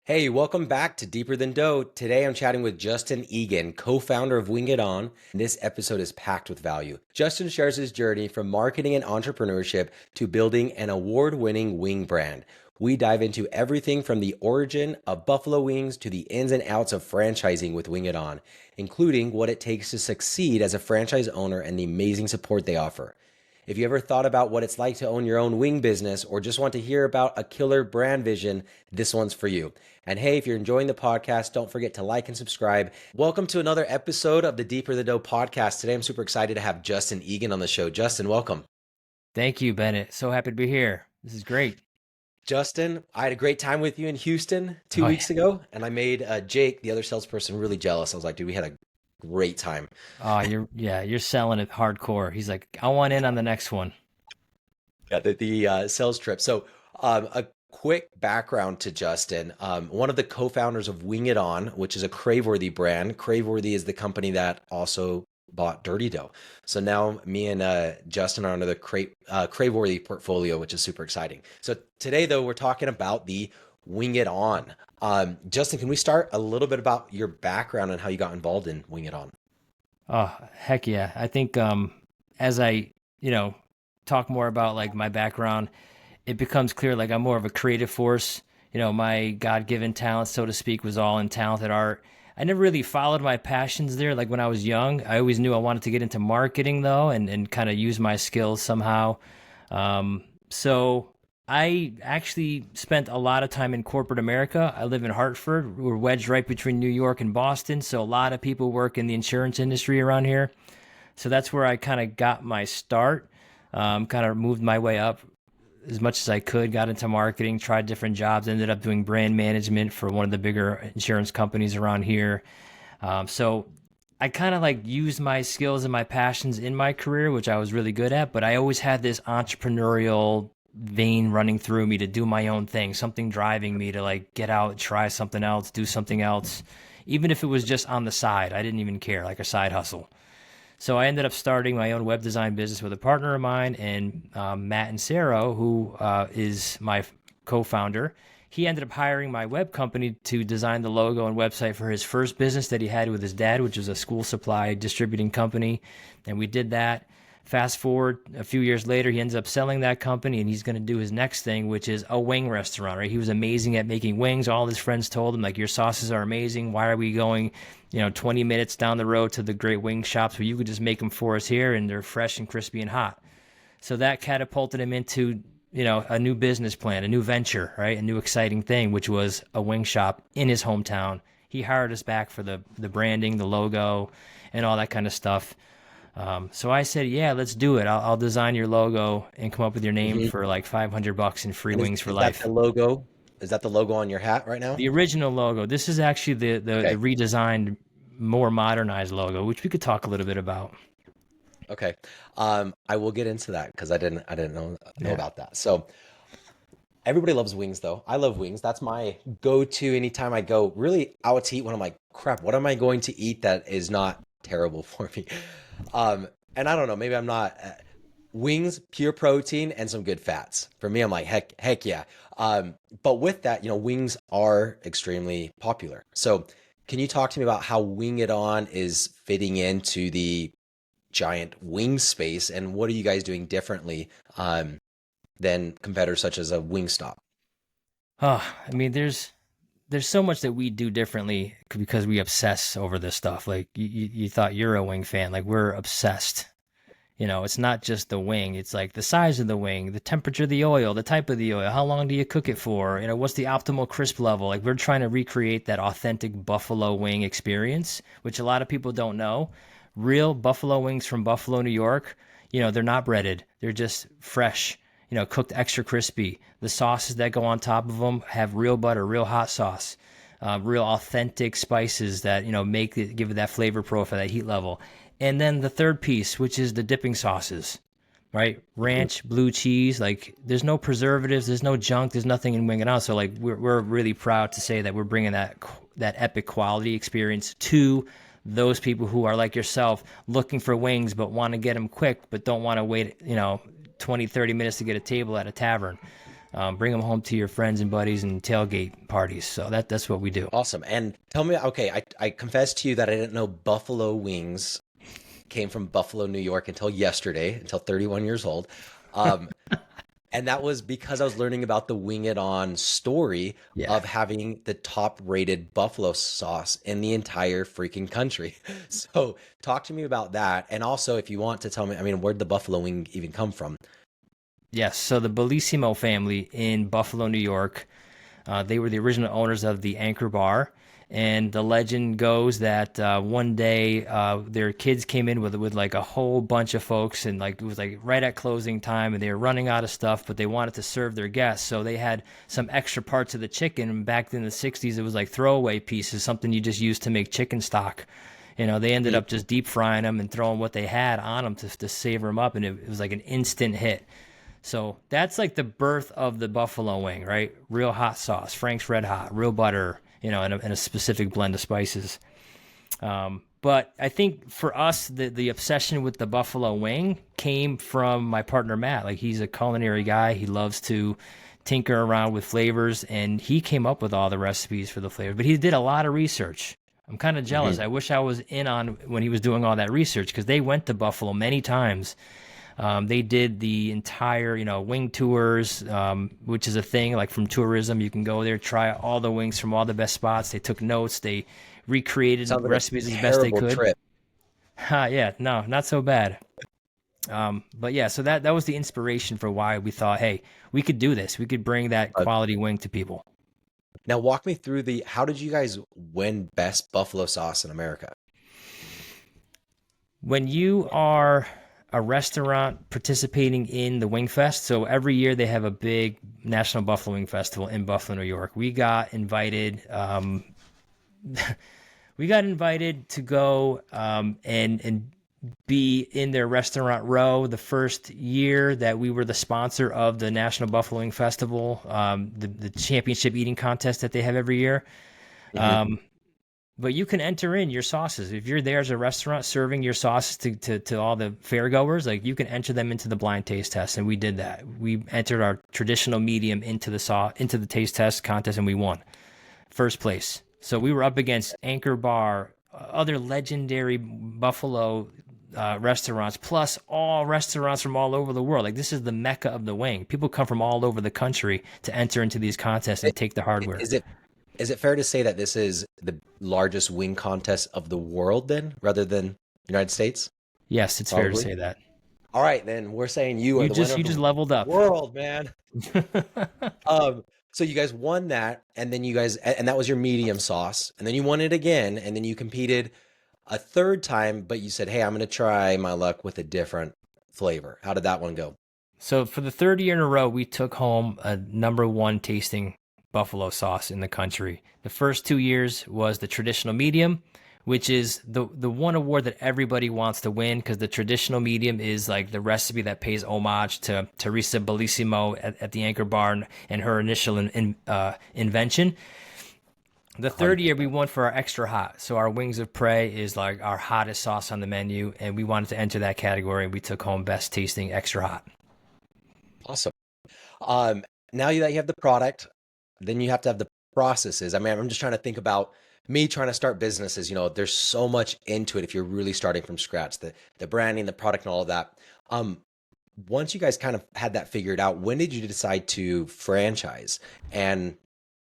Hey, welcome back to Deeper Than Dough. Today I'm chatting with Justin Egan, co-founder of Wing It On. This episode is packed with value. Justin shares his journey from marketing and entrepreneurship to building an award-winning wing brand. We dive into everything from the origin of buffalo wings to the ins and outs of franchising with Wing It On, including what it takes to succeed as a franchise owner and the amazing support they offer. If you ever thought about what it's like to own your own wing business or just want to hear about a killer brand vision, this one's for you. And hey, if you're enjoying the podcast, don't forget to like and subscribe. Welcome to another episode of the Deeper the Dough podcast. Today, I'm super excited to have Justin Egan on the show. Justin, welcome. Thank you, Bennett. So happy to be here. This is great. Justin, I had a great time with you in Houston two Oh yeah. weeks ago, and I made Jake, the other salesperson, really jealous. I was like, dude, we had a great time. Oh, you're selling it hardcore. He's like, I want in on the next one. Yeah, the sales trip. So, a quick background to Justin. One of the co-founders of Wing It On, which is a Craveworthy brand. Craveworthy is the company that also bought Dirty Dough. So now me and Justin are under the Craveworthy portfolio, which is super exciting. So today, though, we're talking about the Wing It On. Justin, can we start a little bit about your background and how you got involved in Wing It On? Oh, heck yeah. I think as I, you know, talk more about like my background, it becomes clear like I'm more of a creative force. My God-given talent, so to speak, was all in talented art. I never really followed my passions there. Like when I was young, I always knew I wanted to get into marketing though, and kind of use my skills somehow. So I actually spent a lot of time in corporate America. I live in Hartford. We're wedged right between New York and Boston. So a lot of people work in the insurance industry around here. So that's where I kind of got my start. Kind of moved my way up as much as I could, got into marketing, tried different jobs, ended up doing brand management for one of the bigger insurance companies around here. So I kind of like used my skills and my passions in my career, which I was really good at, but I always had this entrepreneurial vein running through me to do my own thing, something driving me to like get out, try something else, do something else. Even if it was just on the side, I didn't even care, like a side hustle. So I ended up starting my own web design business with a partner of mine, and Matt and Sarah, who is my co-founder. He ended up hiring my web company to design the logo and website for his first business that he had with his dad, which was a school supply distributing company. And we did that. Fast forward a few years later, he ends up selling that company, and he's going to do his next thing, which is a wing restaurant, right? He was amazing at making wings. All his friends told him, like, your sauces are amazing. Why are we going, 20 minutes down the road to the great wing shops where you could just make them for us here and they're fresh and crispy and hot? So that catapulted him into, a new business plan, a new venture, right? A new exciting thing, which was a wing shop in his hometown. He hired us back for the branding, the logo, and all that kind of stuff. So I said, yeah, let's do it. I'll design your logo and come up with your name Mhm. for like $500 and free And wings for is that the life. logo? Is that the logo on your hat right now? The original logo. This is actually the Okay. redesigned, more modernized logo, which we could talk a little bit about. Okay. I will get into that because I didn't know Yeah. about that. So everybody loves wings though. I love wings. That's my go-to anytime I go really out to eat when I'm like, crap, what am I going to eat that is not terrible for me? And I don't know, maybe I'm not wings, pure protein and some good fats. For me, I'm like, heck yeah. But with that, wings are extremely popular. So can you talk to me about how Wing It On is fitting into the giant wing space, and what are you guys doing differently than competitors such as a Wingstop? Oh, I mean, there's so much that we do differently because we obsess over this stuff. Like you thought you're a wing fan, like we're obsessed. It's not just the wing. It's like the size of the wing, the temperature of the oil, the type of the oil, how long do you cook it for? What's the optimal crisp level? Like we're trying to recreate that authentic buffalo wing experience, which a lot of people don't know. Real buffalo wings from Buffalo, New York, they're not breaded. They're just fresh, cooked extra crispy. The sauces that go on top of them have real butter, real hot sauce, real authentic spices that, give it that flavor profile, that heat level. And then the third piece, which is the dipping sauces, right? Mhm. Ranch, blue cheese, like there's no preservatives, there's no junk, there's nothing in Wing It On. So like we're really proud to say that we're bringing that epic quality experience to those people who are like yourself looking for wings but want to get them quick but don't want to wait 20, 30 minutes to get a table at a tavern. bring them home to your friends and buddies and tailgate parties. So that's what we do. Awesome. And tell me, okay, I confess to you that I didn't know buffalo wings came from Buffalo, New York until yesterday, until 31 years old. Um, and that was because I was learning about the Wing It On story Yeah. of having the top rated buffalo sauce in the entire freaking country. So talk to me about that. And also, if you want to tell me, I mean, where'd the buffalo wing even come from? Yes. So the Bellissimo family in Buffalo, New York, they were the original owners of the Anchor Bar. And the legend goes that one day their kids came in with like a whole bunch of folks, and like it was like right at closing time, and they were running out of stuff, but they wanted to serve their guests, so they had some extra parts of the chicken. And back in the '60s, it was like throwaway pieces, something you just used to make chicken stock. They ended Mm. up just deep frying them and throwing what they had on them to savor them up, and it was like an instant hit. So that's like the birth of the buffalo wing, right? Real hot sauce, Frank's Red Hot, real butter, and a specific blend of spices. But I think for us, the obsession with the buffalo wing came from my partner Matt. Like, he's a culinary guy. He loves to tinker around with flavors, and he came up with all the recipes for the flavors. But he did a lot of research. I'm kind of jealous. Mhm. I wish I was in on when he was doing all that research, because they went to Buffalo many times. They did the entire, wing tours, which is a thing like from tourism. You can go there, try all the wings from all the best spots. They took notes. They recreated Sounds like recipes a as best they terrible could. trip. Yeah, no, not so bad. But yeah, so that was the inspiration for why we thought, hey, we could do this. We could bring that Uh, quality wing to people. Now walk me through how did you guys win best buffalo sauce in America? When you are a restaurant participating in the Wing Fest, so every year they have a big National Buffalo Wing Festival in Buffalo, New York. We got invited. We got invited to go and be in their restaurant row the first year that we were the sponsor of the National Buffalo Wing Festival, the championship eating contest that they have every year. Mhm. But you can enter in your sauces. If you're there as a restaurant serving your sauces to all the fair goers, like, you can enter them into the blind taste test. And we did that. We entered our traditional medium into the taste test contest, and we won first place. So we were up against Anchor Bar, other legendary Buffalo restaurants, plus all restaurants from all over the world. Like, this is the mecca of the wing. People come from all over the country to enter into these contests and take the hardware. Is it fair to say that this is the largest wing contest of the world then, rather than United States? Yes, it's fair to Probably. say that. All right, then we're saying you are You the winner just of you the just leveled up. world, man. So you guys won that, and then and that was your medium sauce, and then you won it again, and then you competed a third time, but you said, "Hey, I'm going to try my luck with a different flavor." How did that one go? So for the third year in a row, we took home a number one tasting buffalo sauce in the country. The first 2 years was the traditional medium, which is the one award that everybody wants to win, because the traditional medium is like the recipe that pays homage to Teresa Bellissimo at the Anchor Bar and her initial invention. The third year 100%. we won for our extra hot. So our Wings of Prey is like our hottest sauce on the menu, and we wanted to enter that category, and we took home best tasting extra hot. Awesome. Um, Now that you have the product, then you have to have the processes. I mean, I'm just trying to think about me trying to start businesses. There's so much into it if you're really starting from scratch, the branding, the product, and all of that. Um, Once you guys kind of had that figured out, when did you decide to franchise? And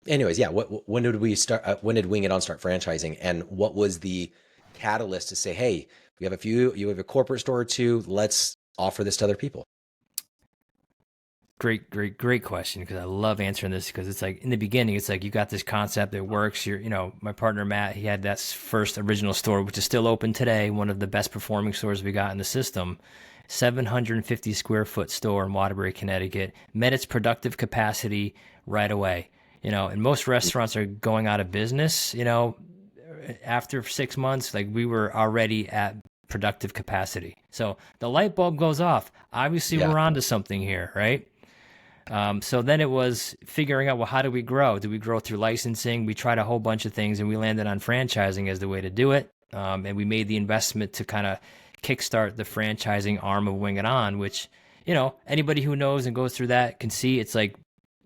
anyways, yeah, when did we start? When did Wing It On start franchising? And what was the catalyst to say, hey, you have a corporate store or two, let's offer this to other people? Great question, because I love answering this, because it's like in the beginning, it's like you got this concept that works. My partner Matt, he had that first original store, which is still open today, one of the best performing stores we got in the system. 750 square foot store in Waterbury, Connecticut, met its productive capacity right away. And most restaurants are going out of business, after 6 months. Like, we were already at productive capacity. So the light bulb goes off. Obviously, Yeah. we're onto something here, right? So then it was figuring out, well, how do we grow? Do we grow through licensing? We tried a whole bunch of things, and we landed on franchising as the way to do it. And we made the investment to kind of kickstart the franchising arm of Wing It On, which, anybody who knows and goes through that can see it's like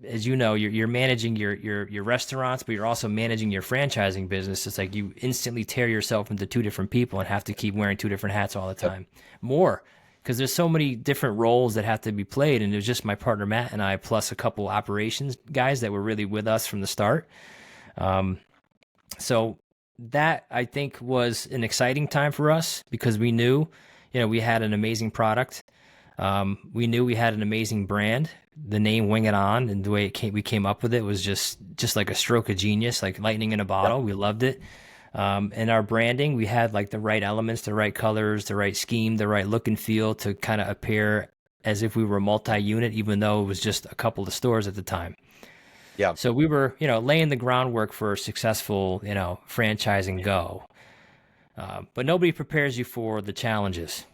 as you know, you're managing your restaurants, but you're also managing your franchising business. It's like you instantly tear yourself into two different people and have to keep wearing two different hats all the Yep. time. More because there's so many different roles that have to be played, and there's just my partner Matt and I, plus a couple operations guys that were really with us from the start. So that I think was an exciting time for us because we knew, we had an amazing product. We knew we had an amazing brand. The name Wing It On and the way we came up with it was just like a stroke of genius, like lightning in a Yep. bottle. We loved it. And our branding, we had like the right elements, the right colors, the right scheme, the right look and feel to kind of appear as if we were multi-unit, even though it was just a couple of stores at the time. Yeah. So we were, laying the groundwork for a successful, franchising go. But nobody prepares you for the challenges,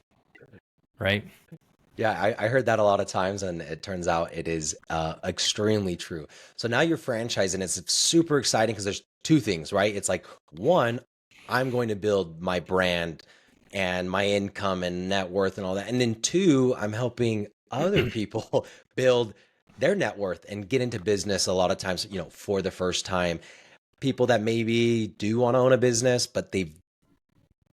right? Yeah, I heard that a lot of times, and it turns out it is extremely true. So now you're franchising. It's super exciting because there's two things, right? It's like, one, I'm going to build my brand and my income and net worth and all that. And then two, I'm helping other people build their net worth and get into business a lot of times, for the first time. People that maybe do want to own a business, but they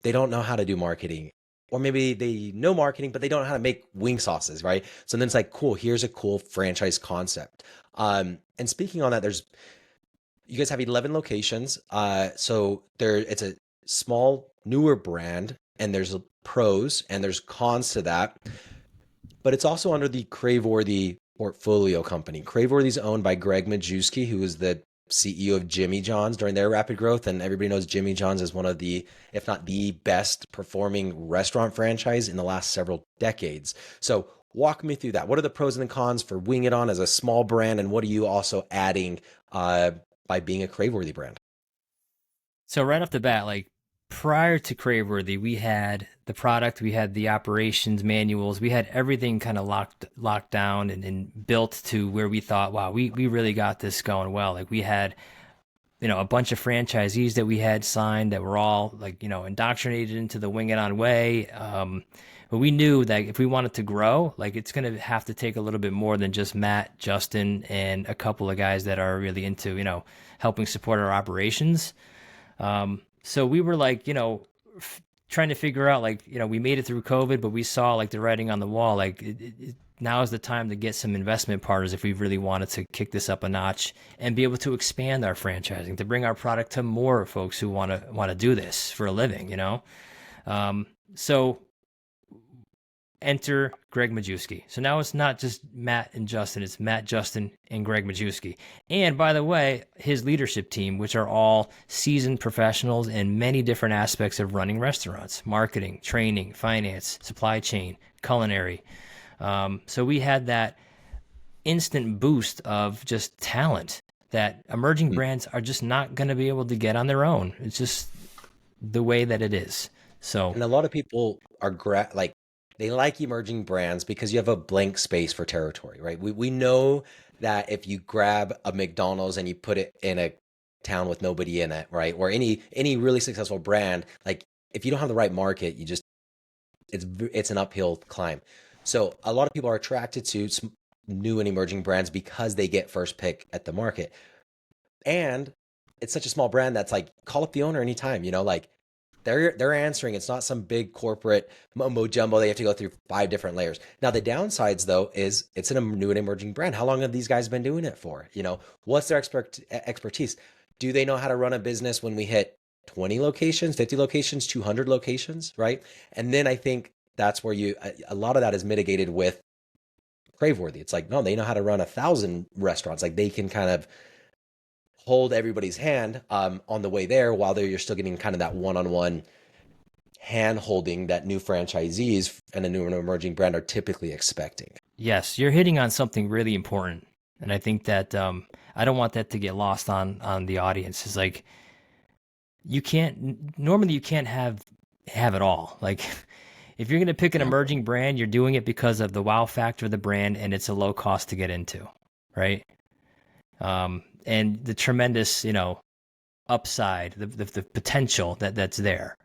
don't know how to do marketing. Or maybe they know marketing, but they don't know how to make wing sauces, right? So then it's like, cool, here's a cool franchise concept. And speaking on that, you guys have 11 locations. So it's a small, newer brand, and there's pros and there's cons to that. But it's also under the Craveworthy portfolio company. Craveworthy is owned by Greg Majewski, who is the CEO of Jimmy John's during their rapid growth. And everybody knows Jimmy John's is one of the, if not the best performing restaurant franchise in the last several decades. So walk me through that. What are the pros and the cons for Wing It On as a small brand? And what are you also adding by being a Craveworthy brand? So right off the bat, like prior to Craveworthy, we had the product, we had the operations manuals, we had everything kind of locked down and built to where we thought, wow, we really got this going well. Like we had, a bunch of franchisees that we had signed that were all like, indoctrinated into the Wing It On way. But we knew that if we wanted to grow, like it's going to have to take a little bit more than just Matt, Justin, and a couple of guys that are really into, helping support our operations. So we were like, trying to figure out like, we made it through COVID, but we saw like the writing on the wall, like now is the time to get some investment partners if we really wanted to kick this up a notch and be able to expand our franchising, to bring our product to more folks who want to do this for a living. So enter Greg Majewski. So now it's not just Matt and Justin, it's Matt, Justin, and Greg Majewski. And by the way, his leadership team, which are all seasoned professionals in many different aspects of running restaurants, marketing, training, finance, supply chain, culinary. So we had that instant boost of just talent that emerging brands are just not going to be able to get on their own. It's just the way that it is. So And a lot of people are like they like emerging brands because you have a blank space for territory, right? We know that if you grab a McDonald's and you put it in a town with nobody in it, right? Or any really successful brand, like if you don't have the right market, it's an uphill climb. So a lot of people are attracted to new and emerging brands because they get first pick at the market. And it's such a small brand that's like call up the owner anytime, like they're answering. It's not some big corporate mumbo jumbo. They have to go through 5 different layers. Now the downsides though is it's a new and emerging brand. How long have these guys been doing it for? What's their expertise? Do they know how to run a business when we hit 20 locations, 50 locations, 200 locations, right? And then I think that's where a lot of that is mitigated with Craveworthy. It's like, no, they know how to run 1,000 restaurants. Like they can kind of hold everybody's hand on the way there while you're still getting kind of that one-on-one hand holding that new franchisees and a new and emerging brand are typically expecting. yes, you're hitting on something really important. And I think that I don't want that to get lost on the audience. It's like you can't have it all. Like if you're going to pick an emerging brand, you're doing it because of the wow factor of the brand and it's a low cost to get into, right? And the tremendous, upside, the potential that's there,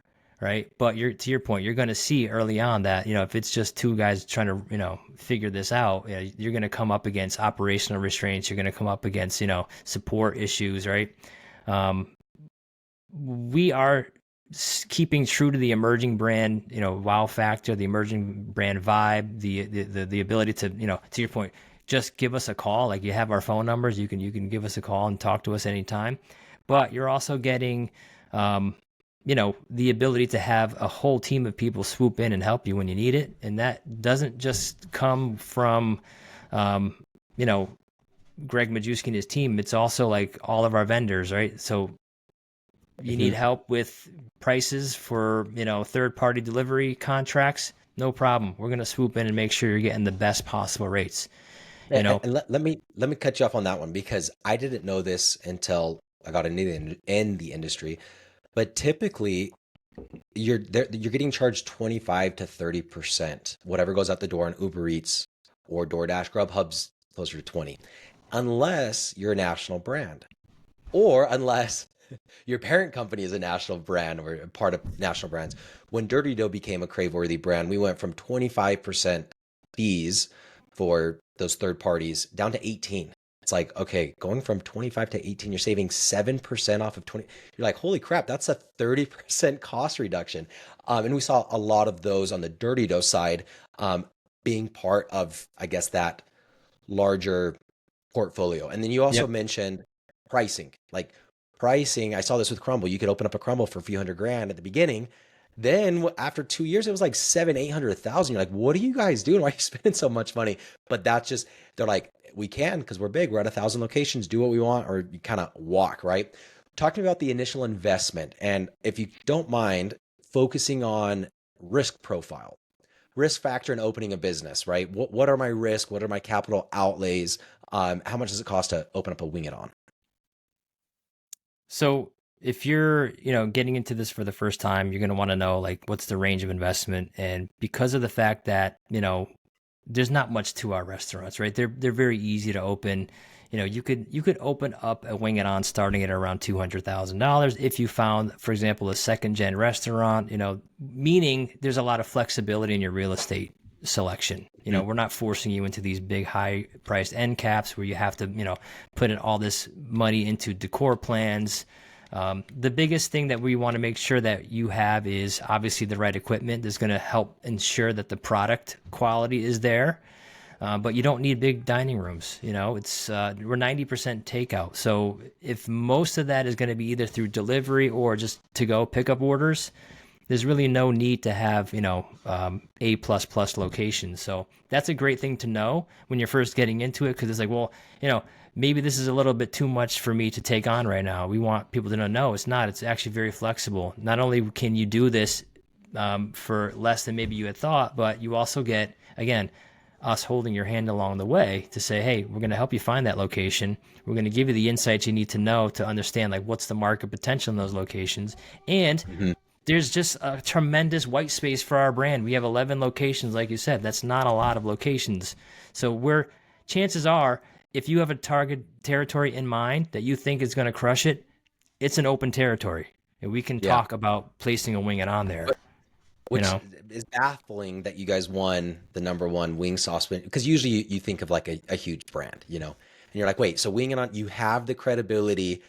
right? But to your point, you're going to see early on that, if it's just two guys trying to, figure this out, you're going to come up against operational restraints. You're going to come up against, support issues, right? We are keeping true to the emerging brand, wow factor, the emerging brand vibe, the ability to, to your point, just give us a call. Like, you have our phone numbers. You can give us a call and talk to us anytime. But you're also getting, the ability to have a whole team of people swoop in and help you when you need it. And that doesn't just come from, you know, Greg Majewski and his team. It's also like all of our vendors, right? So you need Mhm. help with prices for, third party delivery contracts. No problem. We're going to swoop in and make sure you're getting the best possible rates. You know, And let me cut you off on that one because I didn't know this until I got into in the industry. But typically, you're getting charged 25 to 30%, whatever goes out the door on Uber Eats or DoorDash. Grubhub's closer to 20, unless you're a national brand, or unless your parent company is a national brand or a part of national brands. When Dirty Dough became a Craveworthy brand, we went from 25% fees for those third parties down to 18. It's like, okay, going from 25 to 18, you're saving 7% off of 20. You're like, holy crap, that's a 30% cost reduction. And we saw a lot of those on the Dirty Dough side, being part of, I guess, that larger portfolio. And then you also yep. mentioned pricing. Like, pricing, I saw this with Crumble. You could open up a Crumble for a few hundred grand at the beginning. Then after 2 years, it was like seven, 800,000. You're like, what are you guys doing? Why are you spending so much money? But that's just, they're like, we can because we're big. We're at 1,000 locations. Do what we want, or you kind of walk, right? Talking about the initial investment, and if you don't mind, focusing on risk profile, risk factor in opening a business, right? What are my risks? What are my capital outlays? How much does it cost to open up a Wing It On? So if you're, getting into this for the first time, you're going to want to know, like, what's the range of investment. And because of the fact that, there's not much to our restaurants, right? They're very easy to open. You could open up a Wing It On starting at around $200,000 if you found, for example, a second gen restaurant. Meaning there's a lot of flexibility in your real estate selection. Mhm. We're not forcing you into these big high priced end caps where you have to, put in all this money into decor plans. The biggest thing that we want to make sure that you have is obviously the right equipment that's going to help ensure that the product quality is there. But you don't need big dining rooms. It's we're 90% takeout. So if most of that is going to be either through delivery or just to go pickup orders, there's really no need to have A plus plus locations. So that's a great thing to know when you're first getting into it, because it's like, well, maybe this is a little bit too much for me to take on right now. We want people to know, no, it's not. It's actually very flexible. Not only can you do this for less than maybe you had thought, but you also get, again, us holding your hand along the way to say, hey, we're going to help you find that location. We're going to give you the insights you need to know to understand, like, what's the market potential in those locations. And Mhm. there's just a tremendous white space for our brand. We have 11 locations, like you said. That's not a lot of locations. So chances are, if you have a target territory in mind that you think is going to crush it, it's an open territory. And we can Yeah. talk about placing a Wing It On there, you Which know? is baffling that you guys won the number one wing sauce win, because usually you think of like a huge brand, and you're like, wait, so Wing It On, you have the credibility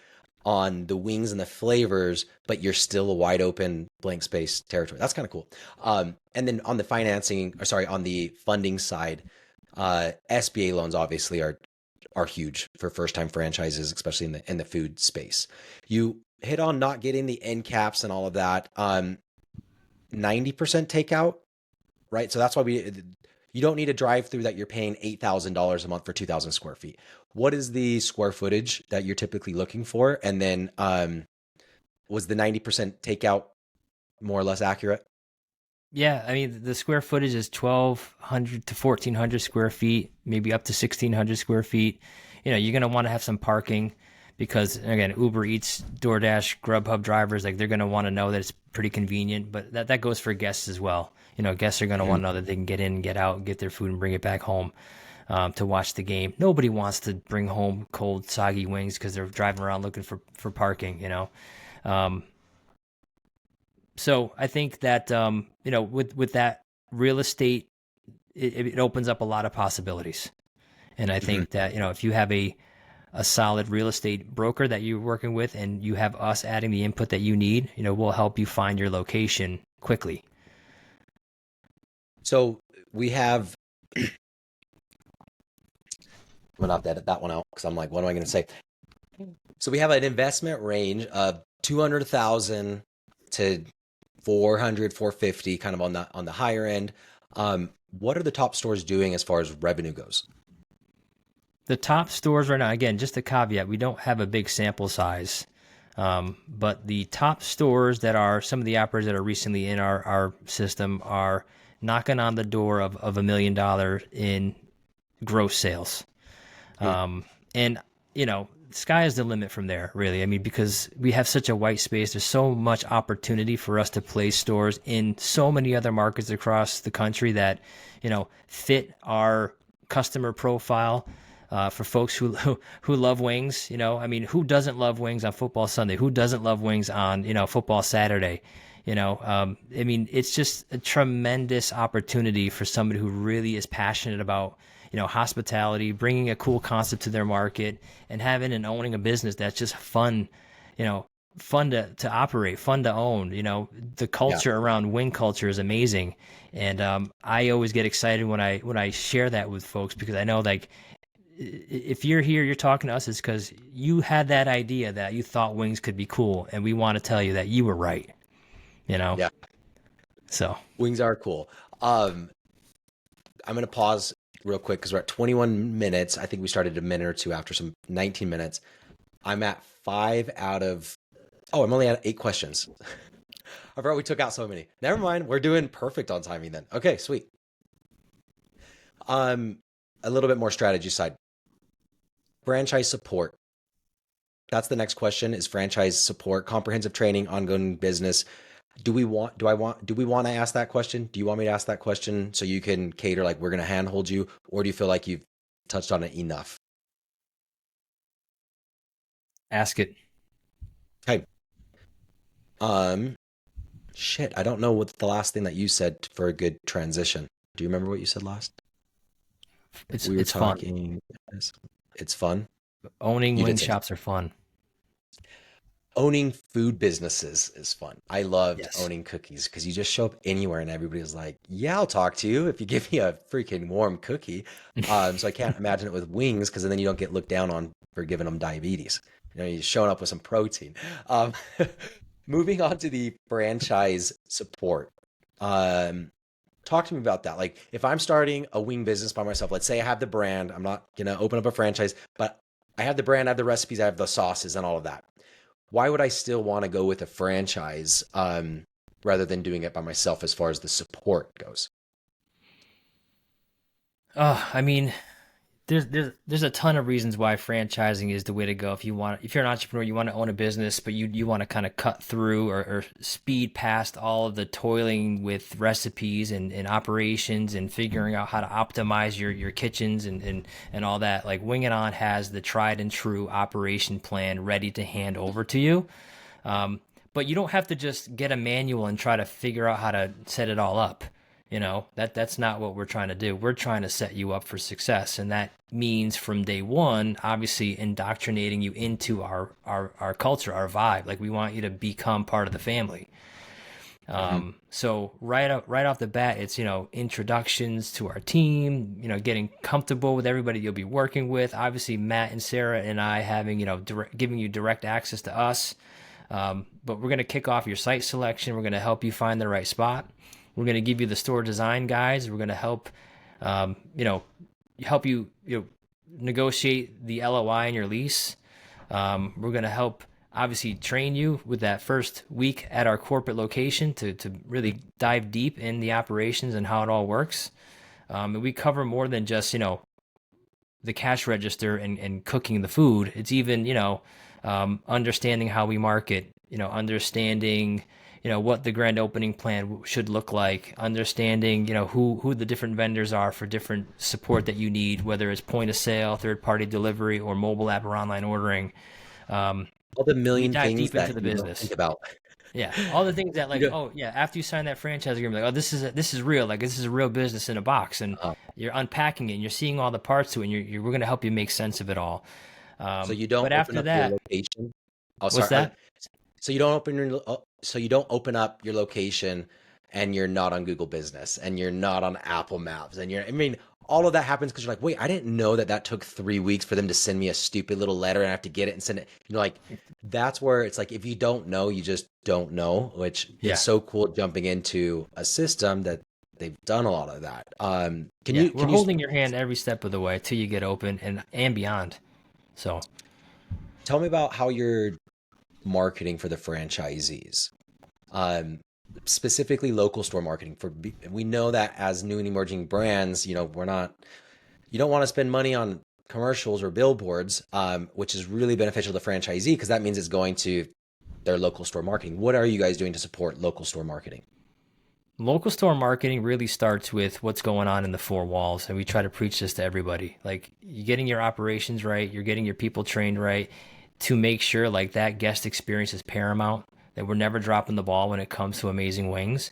on the wings and the flavors, but you're still a wide open blank space territory. That's kind of cool. And then on the financing, or sorry, on the funding side, SBA loans obviously are huge for first time franchises, especially in the food space. You hit on not getting the end caps and all of that. 90% takeout, right? So that's why you don't need a drive through that you're paying $8,000 a month for 2,000 square feet. What is the square footage that you're typically looking for? And then was the 90% takeout more or less accurate? Yeah, I mean, the square footage is 1,200 to 1,400 square feet, maybe up to 1,600 square feet. You're going to want to have some parking because, again, Uber Eats, DoorDash, Grubhub drivers, like, they're going to want to know that it's pretty convenient, but that goes for guests as well. Guests are going to want to know that they can get in, get out, get their food and bring it back home to watch the game. Nobody wants to bring home cold, soggy wings because they're driving around looking for parking. Um, So I think that with that real estate, it opens up a lot of possibilities. And I Mhm. think that if you have a solid real estate broker that you're working with, and you have us adding the input that you need, we'll help you find your location quickly. So we have, I'm gonna have to edit that one out because I'm like, what am I gonna say? So we have an investment range of 200,000 to 400, 450, kind of on the higher end. What are the top stores doing as far as revenue goes? The top stores right now, again, just a caveat, we don't have a big sample size. But the top stores that are some of the operators that are recently in our system are knocking on the door of $1 million in gross sales. Hmm. And sky is the limit from there, really. I mean, because we have such a white space, there's so much opportunity for us to place stores in so many other markets across the country that fit our customer profile. For folks who love wings, I mean, who doesn't love wings on football Sunday? Who doesn't love wings on football Saturday? I mean, it's just a tremendous opportunity for somebody who really is passionate about hospitality, bringing a cool concept to their market, and having and owning a business that's just fun, you know, fun to operate, fun to own. The Yeah. culture around wing culture is amazing, and I always get excited when I share that with folks, because I know, like, if you're here, you're talking to us, it's because you had that idea that you thought wings could be cool, and we want to tell you that you were right. You know, Yeah. so Wings are cool. Um, I'm going to pause real quick because we're at 21 minutes. I think we started a minute or two after, some 19 minutes. I'm at five out of, oh, I'm only at 8 questions. I forgot we took out so many. Never mind. We're doing perfect on timing then. Okay, sweet. Um, a little bit more strategy side. Franchise support. That's the next question, is franchise support, comprehensive training, ongoing business. Do we want to ask that question? Do you want me to ask that question so you can cater, like we're going to handhold you, or do you feel like you've touched on it enough? ask it. Okay. Um, shit, I don't know what the last thing that you said for a good transition. Do you remember what you said last? It's We were it's fun. talking, it's fun. Owning You wing did say shops are fun. owning food businesses is fun. I loved Yes. owning cookies because you just show up anywhere and everybody's like, "Yeah, I'll talk to you if you give me a freaking warm cookie." So I can't imagine it with wings because then you don't get looked down on for giving them diabetes. You're showing up with some protein. Um, moving on to the franchise support. Um, Talk to me about that. Like, if I'm starting a wing business by myself, let's say I have the brand, I'm not gonna open up a franchise, but I have the brand, I have the recipes, I have the sauces and all of that. Why would I still want to go with a franchise rather than doing it by myself as far as the support goes? I mean, there's a ton of reasons why franchising is the way to go. If you're an entrepreneur, you want to own a business, but you want to kind of cut through, or speed past all of the toiling with recipes and operations and figuring out how to optimize your kitchens and all that. Like, Wing It On has the tried and true operation plan ready to hand over to you. Um, but you don't have to just get a manual and try to figure out how to set it all up. That's not what we're trying to do. We're trying to set you up for success, and that means from day one, obviously indoctrinating you into our culture, our vibe. Like, we want you to become part of the family. Hmm. So right off the bat, it's introductions to our team, getting comfortable with everybody you'll be working with. Obviously, Matt and Sarah and I having giving you direct access to us. But we're going to kick off your site selection. We're going to help you find the right spot. We're going to give you the store design guides. We're going to help, um, you know, help you negotiate the LOI in your lease. We're going to help obviously train you with that first week at our corporate location to really dive deep in the operations and how it all works. And we cover more than just, the cash register and cooking the food. It's even, understanding how we market, understanding, what the grand opening plan should look like, understanding, who the different vendors are for different support that you need, whether it's point of sale, third party delivery, or mobile app or online ordering. Um, All the we million dive things deep into that the you don't think business. about. Yeah, all the things that You like, know, oh yeah, after you sign that franchise agreement, like, oh, this is real, like this is a real business in a box, and uh, you're unpacking it, and you're seeing all the parts to it, and we're going to help you make sense of it all. so you don't But open after up your that, location. Oh, what's sorry. that? So you don't so you don't open up your location and you're not on Google Business and you're not on Apple Maps and I mean, all of that happens because you're like, wait, I didn't know that that took 3 weeks for them to send me a stupid little letter and I have to get it and send it. Like, that's where it's like, if you don't know, you just don't know, which it's Yeah, so cool jumping into a system that they've done a lot of that. yeah, we're Can you holding your hand every step of the way till you get open and beyond. So tell me about how you're marketing for the franchisees? um, Specifically local store marketing. We know that as new and emerging brands, we're not, you don't want to spend money on commercials or billboards, which is really beneficial to the franchisee because that means it's going to their local store marketing. What are you guys doing to support local store marketing? local store marketing really starts with what's going on in the four walls, and we try to preach this to everybody. Like, you're getting your operations right, you're getting your people trained right to make sure like that guest experience is paramount, that we're never dropping the ball when it comes to amazing wings.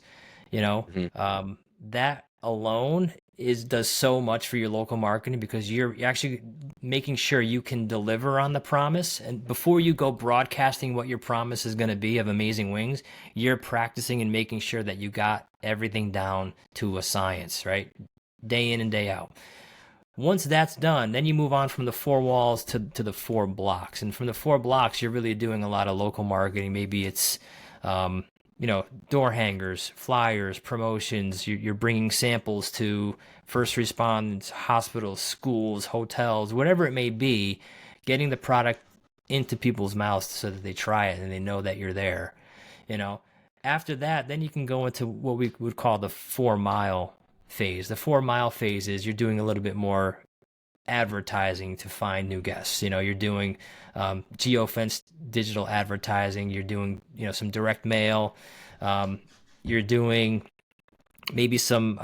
You know, Mhm. that alone is does so much for your local marketing because you're actually making sure you can deliver on the promise. And before you go broadcasting what your promise is going to be of amazing wings, you're practicing and making sure that you got everything down to a science, right? Day in and day out. Once that's done, then you move on from the four walls to the four blocks. And from the four blocks, you're really doing a lot of local marketing. Maybe it's, um, door hangers, flyers, promotions. You're bringing samples to first responders, hospitals, schools, hotels, whatever it may be, getting the product into people's mouths so that they try it and they know that you're there. You know, after that, then you can go into what we would call the 4 mile phase. The 4 mile phase is you're doing a little bit more advertising to find new guests. You're doing geofence digital advertising. You're doing some direct mail. Um, you're doing maybe some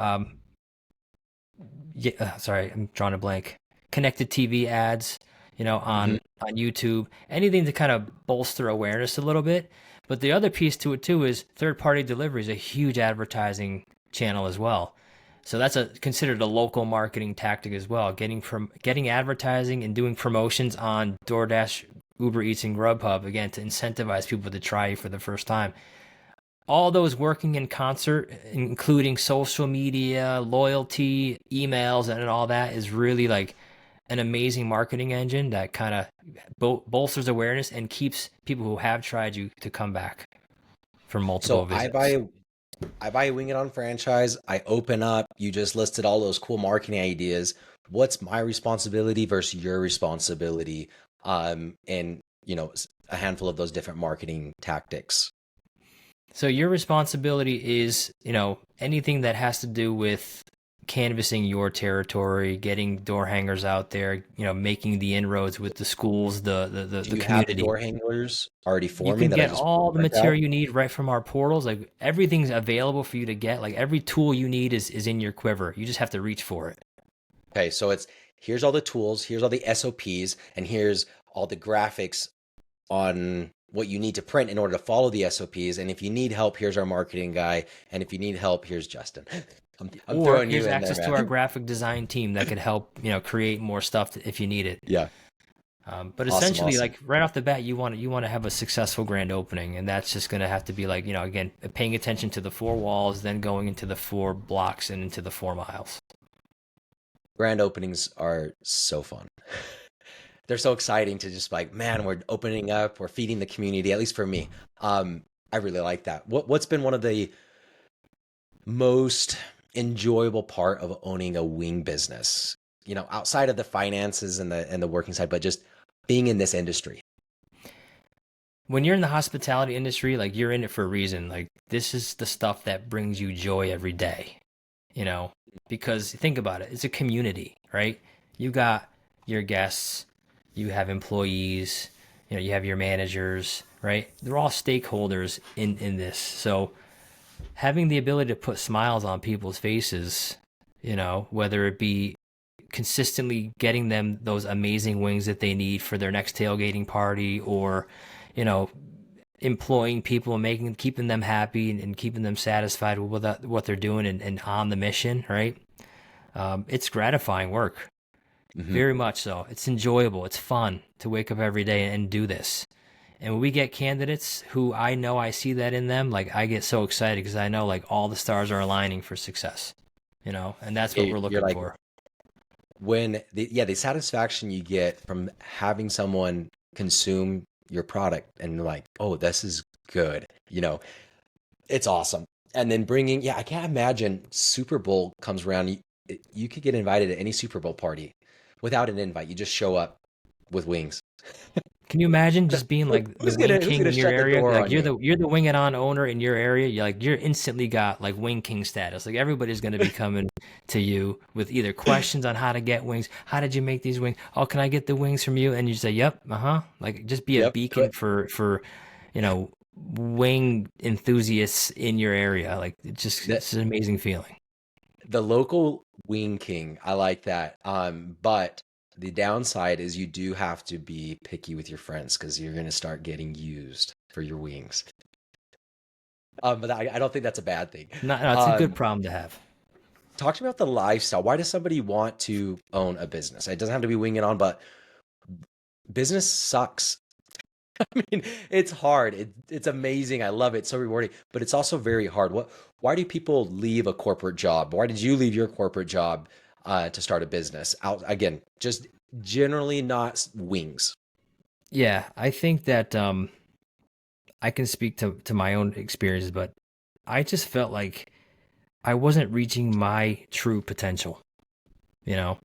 yeah, sorry, I'm drawing a blank. Connected TV ads, Mhm. on YouTube, anything to kind of bolster awareness a little bit. But the other piece to it too is third party delivery is a huge advertising channel as well. So that's considered a local marketing tactic as well. Getting advertising and doing promotions on DoorDash, Uber Eats, and Grubhub again to incentivize people to try you for the first time. All those working in concert, including social media, loyalty, emails, and all that, is really like an amazing marketing engine that kind of bolsters awareness and keeps people who have tried you to come back for multiple So visits. I buy a Wing It On franchise. I open up. You just listed all those cool marketing ideas. What's my responsibility versus your responsibility? And a handful of those different marketing tactics. So your responsibility is, anything that has to do with canvassing your territory, getting door hangers out there, making the inroads with the schools, Do the you have the community. door handlers already You for me can that I get just all the print out? material you need right from our portals. Like, everything's available for you to get. Like, every tool you need is in your quiver. You just have to reach for it. Okay, so it's here's all the tools, here's all the SOPs, and here's all the graphics on what you need to print in order to follow the SOPs. And if you need help, here's our marketing guy. And if you need help, here's Justin. I'm Or throwing you here's in there, access to our man. graphic design team that could help, create more stuff if you need it. Yeah. But Awesome, essentially, awesome. like right off the bat, you want to have a successful grand opening, and that's just going to have to be like, again, paying attention to the four walls, then going into the four blocks and into the 4 miles. Grand openings are so fun. They're so exciting to just like, man, we're opening up, we're feeding the community, at least for me. I really like that. What's been one of the most enjoyable part of owning a wing business? Outside of the finances and the working side, but just being in this industry. When you're in the hospitality industry, like, you're in it for a reason. Like, this is the stuff that brings you joy every day, you know, because think about it, it's a community, right? You got your guests, you have employees, you have your managers, right? They're all stakeholders in this. So having the ability to put smiles on people's faces, whether it be consistently getting them those amazing wings that they need for their next tailgating party, or, you know, employing people and keeping them happy and keeping them satisfied with what they're doing and on the mission, right? It's gratifying work, Hmm. very much so. It's enjoyable. It's fun to wake up every day and do this. And when we get candidates who I know I see that in them, like I get so excited because I know like all the stars are aligning for success, and that's what we're You're looking like for. the satisfaction you get from having someone consume your product and like, oh, this is good, it's awesome. And then bringing, yeah, I can't imagine Super Bowl comes around. You could get invited to any Super Bowl party without an invite. You just show up with wings. Can you imagine just being like the wing Who's king gonna in your shut the area? door Like on you? you're the Wing It On owner in your area. You're instantly got like wing king status. Like everybody's gonna be coming to you with either questions on how to get wings. How did you make these wings? Oh, can I get the wings from you? And you say, yep, uh-huh. Like just be a Yep, do beacon it. for you know wing enthusiasts in your area. Like The, it's an amazing feeling. the local wing king, I like that. But the downside is you do have to be picky with your friends because you're gonna start getting used for your wings. But I don't think that's a bad thing. No, it's a good Um, problem to have. Talk to me about the lifestyle. Why does somebody want to own a business? It doesn't have to be Wing It On, but business sucks. I mean, it's hard. It's amazing. I love it. It's so rewarding, but it's also very hard. Why do people leave a corporate job? Why did you leave your corporate job to start a business? Out again, just generally not wings. Yeah, I think that I can speak to my own experiences, but I just felt like I wasn't reaching my true potential. You know,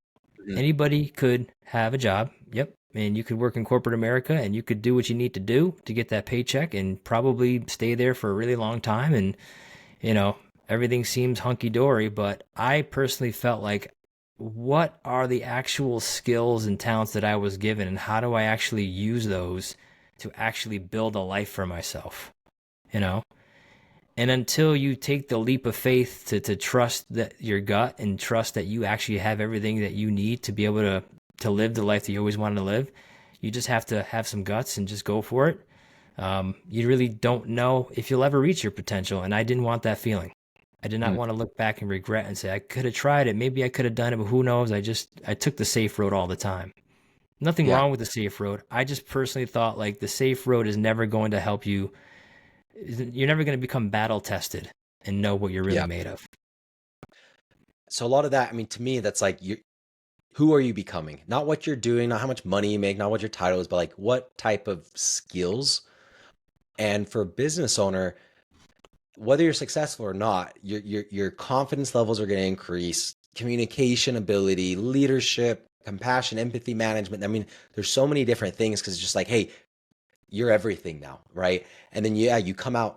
Mhm. anybody could have a job. Yep. And you could work in corporate America and you could do what you need to do to get that paycheck and probably stay there for a really long time. And, you know, everything seems hunky dory. But I personally felt like, what are the actual skills and talents that I was given? And how do I actually use those to actually build a life for myself? You know? And until you take the leap of faith to trust that your gut and trust that you actually have everything that you need to be able to live the life that you always wanted to live, you just have to have some guts and just go for it. You really don't know if you'll ever reach your potential. And I didn't want that feeling. I did not Mm. want to look back and regret and say, I could have tried it. Maybe I could have done it, but who knows? I took the safe road all the time. Nothing Yeah, wrong with the safe road. I just personally thought like the safe road is never going to help you. You're never going to become battle tested and know what you're really yeah. made of. So a lot of that, I mean, to me, that's like you. Who are you becoming? Not what you're doing, not how much money you make, not what your title is, but like what type of skills. And for a business owner, whether you're successful or not, your confidence levels are going to increase, communication ability, leadership, compassion, empathy management. I mean, there's so many different things because it's just like, hey, you're everything now, right? And then yeah, you come out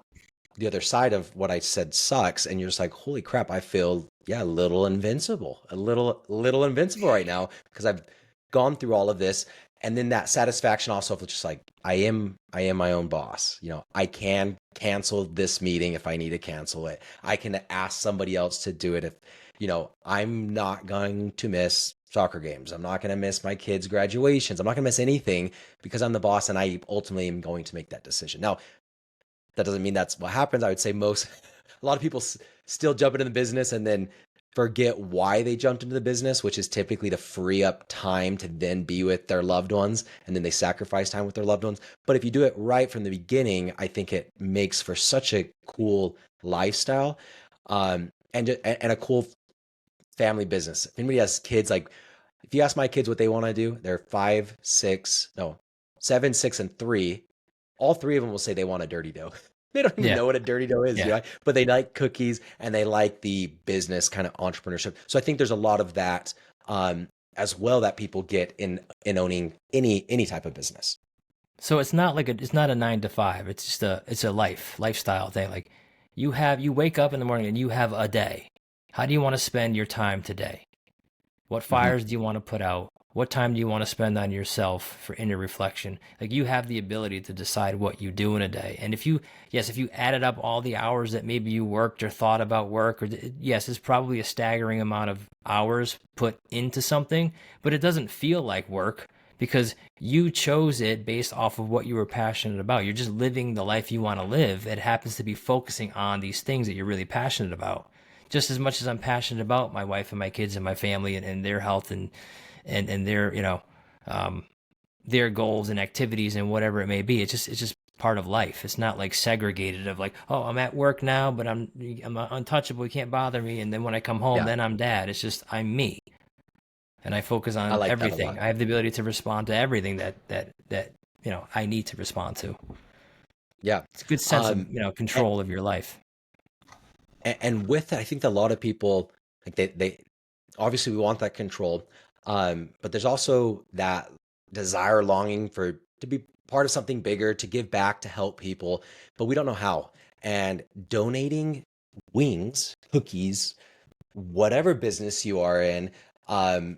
the other side of what I said sucks, and you're just like, holy crap, I feel yeah, a little invincible right now because I've gone through all of this. And then that satisfaction also of just like I am my own boss. I can cancel this meeting if I need to cancel it. I can ask somebody else to do it if I'm not going to miss soccer games. I'm not going to miss my kids' graduations. I'm not going to miss anything because I'm the boss and I ultimately am going to make that decision. Now, that doesn't mean that's what happens. I would say a lot of people still jump into the business and then forget why they jumped into the business, which is typically to free up time to then be with their loved ones. And then they sacrifice time with their loved ones. But if you do it right from the beginning, I think it makes for such a cool lifestyle, and a cool family business. If anybody has kids, like if you ask my kids what they want to do, they're 5, 6, no, 7, 6, and 3. All three of them will say they want a dirty dough. They don't even Yeah. know what a dirty dough is, Yeah. but they like cookies and they like the business kind of entrepreneurship. So I think there's a lot of that as well that people get in owning any type of business. So it's not a 9 to 5. It's just it's a lifestyle thing. Like you wake up in the morning and you have a day. How do you want to spend your time today? What Hmm. fires do you want to put out? What time do you want to spend on yourself for inner reflection? Like you have the ability to decide what you do in a day. And if you added up all the hours that maybe you worked or thought about work, yes, it's probably a staggering amount of hours put into something, but it doesn't feel like work because you chose it based off of what you were passionate about. You're just living the life you want to live. It happens to be focusing on these things that you're really passionate about. Just as much as I'm passionate about my wife and my kids and my family and their health and their, their goals and activities and whatever it may be. It's just part of life. It's not like segregated of like, oh, I'm at work now, but I'm untouchable. You can't bother me. And then when I come home, Yeah, then I'm dad. It's just I'm me, and I focus I on like that a everything. lot. I have the ability to respond to everything that I need to respond to. Yeah. It's a good sense of Um, and, control of your life. and with that, I think that a lot of people like they obviously we want that control, but there's also that desire, longing for to be part of something bigger, to give back, to help people, but we don't know how. And donating wings, cookies, whatever business you are in, um,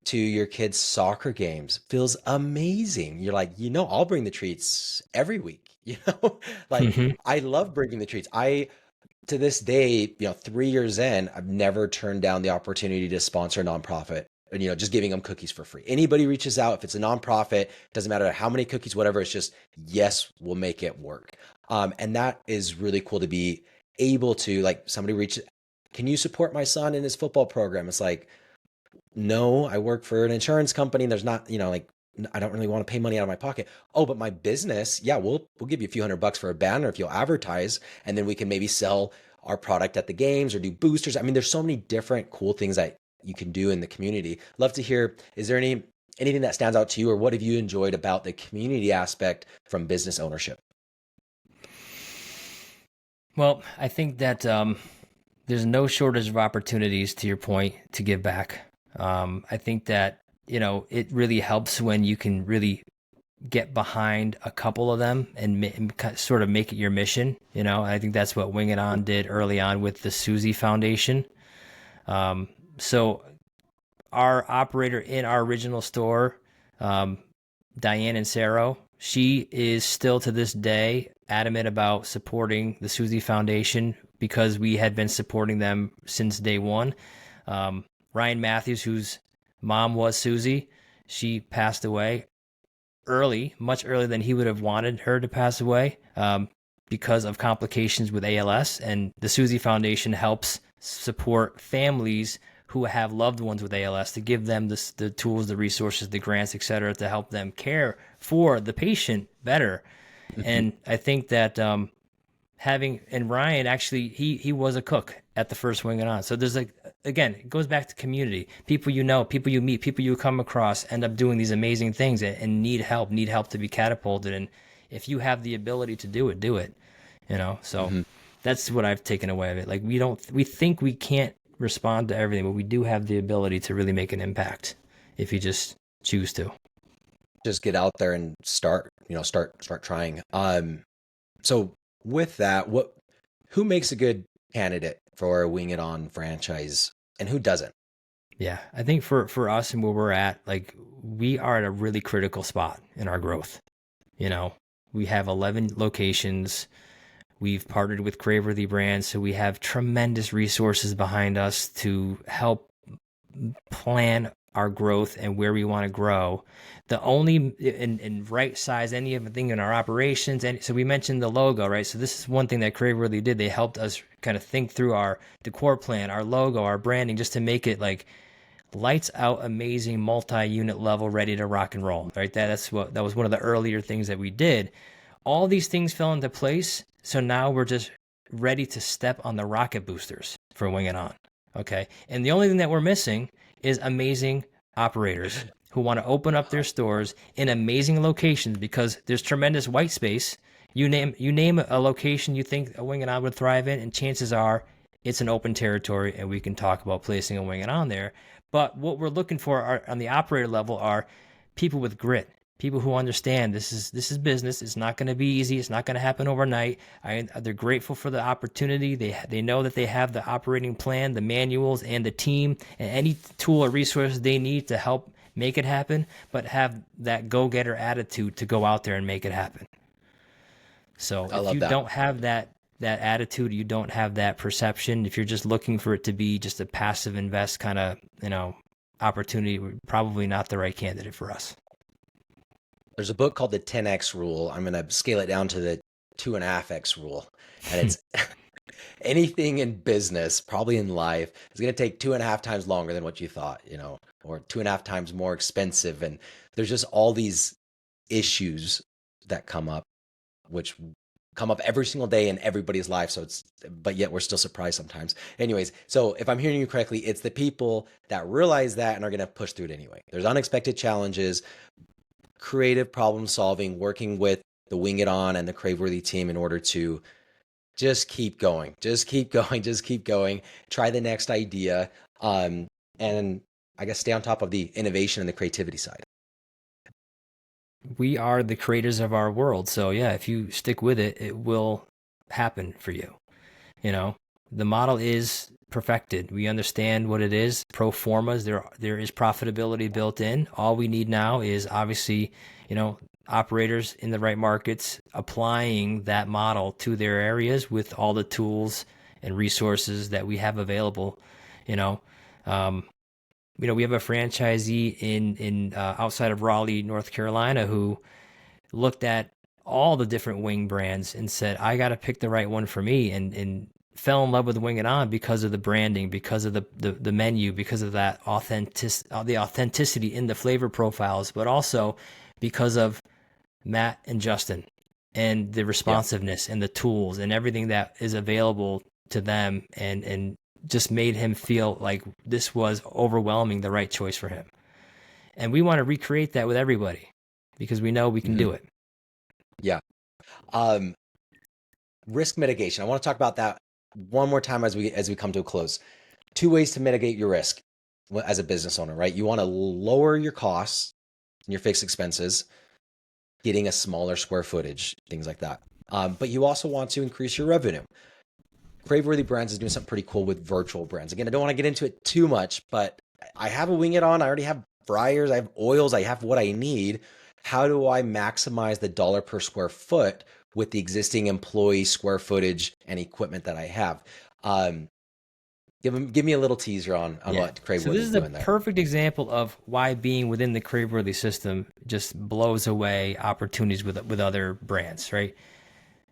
to your kids' soccer games feels amazing. You're like, I'll bring the treats every week. Like Hmm. I love bringing the treats. I to this day, 3 years in, I've never turned down the opportunity to sponsor a nonprofit. And just giving them cookies for free. Anybody reaches out, if it's a nonprofit, doesn't matter how many cookies, whatever. It's just yes, we'll make it work. And that is really cool to be able to like somebody reach. Can you support my son in his football program? It's like no, I work for an insurance company. And there's not, like I don't really want to pay money out of my pocket. Oh, but my business, yeah, we'll give you a few $100 for a banner if you'll advertise, and then we can maybe sell our product at the games or do boosters. I mean, there's so many different cool things that you can do in the community. Love to hear, is there anything that stands out to you, or what have you enjoyed about the community aspect from business ownership? Well, I think that there's no shortage of opportunities, to your point, to give back. I think that it really helps when you can really get behind a couple of them and sort of make it your mission. I think that's what Wing It On did early on with the Susie Foundation. So our operator in our original store, um, Diane and Sarah, she is still to this day adamant about supporting the Susie Foundation because we had been supporting them since day one. Ryan Matthews, whose mom was Susie, she passed away early, much earlier than he would have wanted her to pass away, because of complications with ALS. And the Susie Foundation helps support families who have loved ones with ALS to give them the tools, the resources, the grants, etc., to help them care for the patient better. Mhm. And I think that having and Ryan actually he was a cook at the first Wing It On. So there's like again, it goes back to community. People people you meet, people you come across end up doing these amazing things and need help to be catapulted. And if you have the ability to do it, do it. So Mhm. that's what I've taken away of it. Like we think we can't respond to everything, but we do have the ability to really make an impact if you just choose to. Just get out there and start trying. So with that, who makes a good candidate for a Wing It On franchise and who doesn't? Yeah, I think for us and where we're at, like we are at a really critical spot in our growth. You know, we have 11 locations. We've partnered with Craveworthy Brands, so we have tremendous resources behind us to help plan our growth and where we want to grow. The only and right size anything in our operations. And so we mentioned the logo, right? So this is one thing that Craveworthy did. They helped us kind of think through our decor plan, our logo, our branding, just to make it like lights out, amazing, multi-unit level, ready to rock and roll. Right? That was one of the earlier things that we did. All these things fell into place, so now we're just ready to step on the rocket boosters for Wing It On. Okay, and the only thing that we're missing is amazing operators who want to open up their stores in amazing locations because there's tremendous white space. You name a location you think a Wing It On would thrive in, and chances are it's an open territory, and we can talk about placing a Wing It On there. But what we're looking for on the operator level are people with grit, people who understand this is business. It's not going to be easy. It's not going to happen overnight. They're grateful for the opportunity. They know that they have the operating plan, the manuals, and the team, and any tool or resource they need to help make it happen. But have that go-getter attitude to go out there and make it happen. So I if love you that. don't have that attitude, you don't have that perception. If you're just looking for it to be just a passive invest kind of opportunity, we're probably not the right candidate for us. There's a book called the 10x rule. I'm going to scale it down to the 2.5x rule. And it's anything in business, probably in life, is going to take 2.5 times longer than what you thought, or 2.5 times more expensive. And there's just all these issues that come up, which come up every single day in everybody's life. But yet we're still surprised sometimes. Anyways, so if I'm hearing you correctly, it's the people that realize that and are going to push through it anyway. There's unexpected challenges, creative problem solving, working with the Wing It On and the Craveworthy team in order to just keep going, just keep going, just keep going. Try the next idea, and I guess stay on top of the innovation and the creativity side. We are the creators of our world. So yeah, if you stick with it, it will happen for you. You know, the model is perfected. We understand what it is. Pro formas, there is profitability built in. All we need now is obviously, operators in the right markets applying that model to their areas with all the tools and resources that we have available. You know, um, we have a franchisee in outside of Raleigh, North Carolina, who looked at all the different wing brands and said, I got to pick the right one for me, and fell in love with Wing It On because of the branding, because of the menu, because of that the authenticity in the flavor profiles, but also because of Matt and Justin and the Yeah. responsiveness and the tools and everything that is available to them, and just made him feel like this was overwhelming the right choice for him. And we want to recreate that with everybody because we know we can Hmm. do it. Yeah. Um, Risk mitigation. I want to talk about that one more time as we come to a close. Two ways to mitigate your risk as a business owner, right? You want to lower your costs and your fixed expenses, getting a smaller square footage, things like that. But you also want to increase your revenue. Craveworthy Brands is doing something pretty cool with virtual brands. Again, I don't want to get into it too much, but I have a Wing It On. I already have fryers, I have oils, I have what I need. How do I maximize the dollar per square foot with the existing employee square footage and equipment that I have? Um, give me a little teaser on Yeah. what So this Craveworthy is is a doing there. perfect example of why being within the Craveworthy system just blows away opportunities with other brands, right?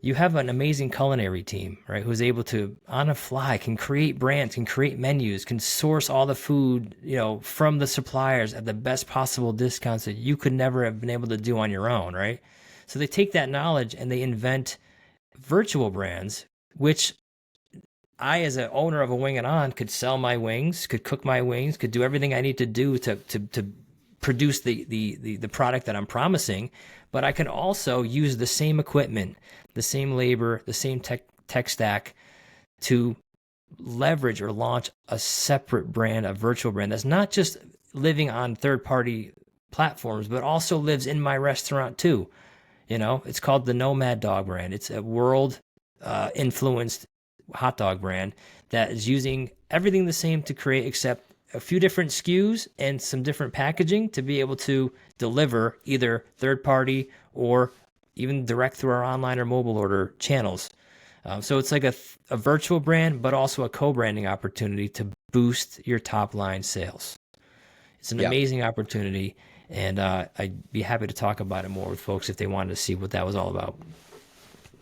You have an amazing culinary team, right? Who's able to, on a fly, can create brands, can create menus, can source all the food, from the suppliers at the best possible discounts that you could never have been able to do on your own, right? So they take that knowledge and they invent virtual brands, which I, as an owner of a Wing It On, could sell my wings, could cook my wings, could do everything I need to do to produce the product that I'm promising. But I can also use the same equipment, the same labor, the same tech stack to leverage or launch a separate brand, a virtual brand that's not just living on third party platforms, but also lives in my restaurant too. It's called the Nomad Dog brand. It's a world influenced hot dog brand that is using everything the same to create, except a few different SKUs and some different packaging to be able to deliver either third party or even direct through our online or mobile order channels. So it's like a virtual brand, but also a co-branding opportunity to boost your top line sales. It's an Yeah. amazing opportunity, and I'd be happy to talk about it more with folks if they wanted to see what that was all about.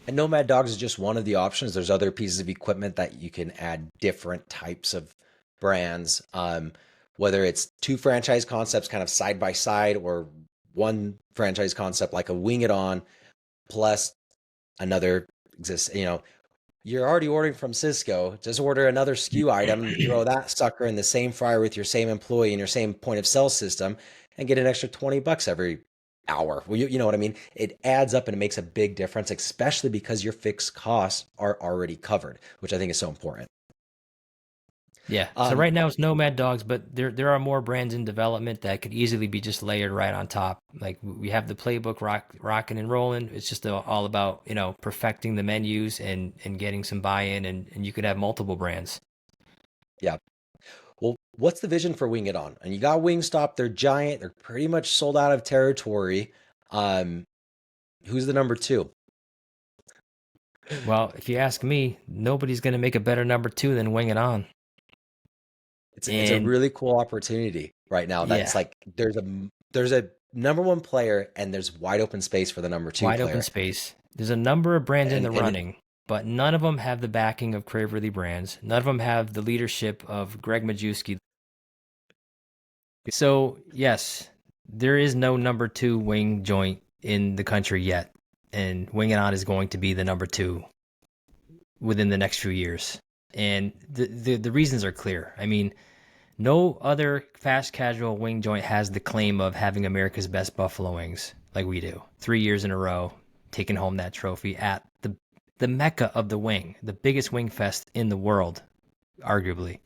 And Nomad Dogs is just one of the options. There's other pieces of equipment that you can add different types of brands, whether it's two franchise concepts kind of side by side or one franchise concept like a Wing It On plus another exists. You're already ordering from Cisco. Just order another SKU item, throw that sucker in the same fryer with your same employee and your same point of sale system, and get an extra $20 every hour. Well, you know what I mean? It adds up and it makes a big difference, especially because your fixed costs are already covered, which I think is so important. Yeah. So Um, right now it's Nomad Dogs, but there are more brands in development that could easily be just layered right on top. Like we have the playbook rocking and rolling. It's just all about perfecting the menus and getting some buy-in, and you could have multiple brands. yeah. Well, what's the vision for Wing It On? And you got Wingstop, they're giant, they're pretty much sold out of territory. Um, who's the number two? Well, if you ask me, nobody's going to make a better number two than Wing It On. It's a And really cool opportunity right now. That's yeah, like there's a number one player, and there's wide open space for the number two Wide open player. space. There's a number of brands in the And running, but none of them have the backing of Craveworthy Brands. None of them have the leadership of Greg Majewski. So, yes, there is no number two wing joint in the country yet. And Wing It On is going to be the number two within the next few years. And the reasons are clear. I mean, no other fast casual wing joint has the claim of having America's best buffalo wings like we do. 3 years in a row, taking home that trophy at the mecca of the wing, the biggest wing fest in the world, arguably.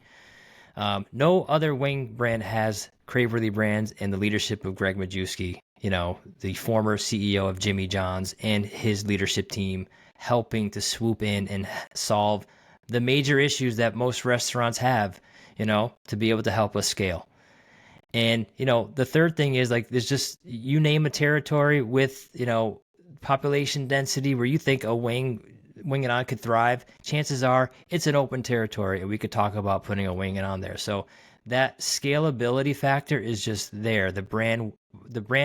No other wing brand has Craveworthy Brands and the leadership of Greg Majewski, the former CEO of Jimmy John's, and his leadership team helping to swoop in and solve the major issues that most restaurants have, to be able to help us scale. And, the third thing is like, there's just, you name a territory with, population density where you think a Wing It On could thrive, chances are it's an open territory and we could talk about putting a Wing It On there. So that scalability factor is just there. The brand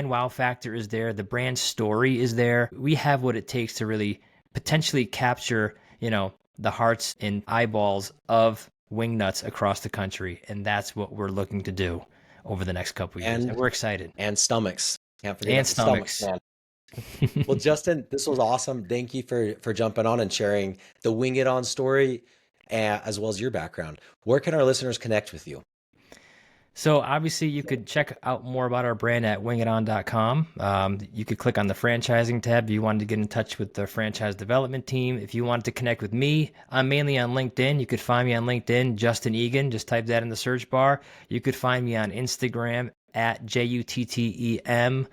wow factor is there. The brand story is there. We have what it takes to really potentially capture, the hearts and eyeballs of wing nuts across the country. And that's what we're looking to do over the next couple of years. And we're excited. and stomachs. Can't forget And about the stomachs, stomachs. man. Well, Justin, this was awesome. Thank you for jumping on and sharing the Wing It On story, as well as your background. Where can our listeners connect with you? So obviously you could check out more about our brand at wingiton.com. You could click on the franchising tab if you wanted to get in touch with the franchise development team. If you wanted to connect with me, I'm mainly on LinkedIn. You could find me on LinkedIn, Justin Egan. Just type that in the search bar. You could find me on Instagram at JUTTEM.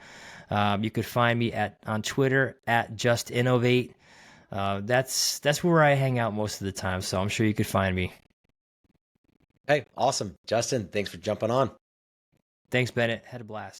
You could find me on Twitter at JustInnovate. That's where I hang out most of the time, so I'm sure you could find me. Hey, awesome. Justin, thanks for jumping on. Thanks, Bennett. Had a blast.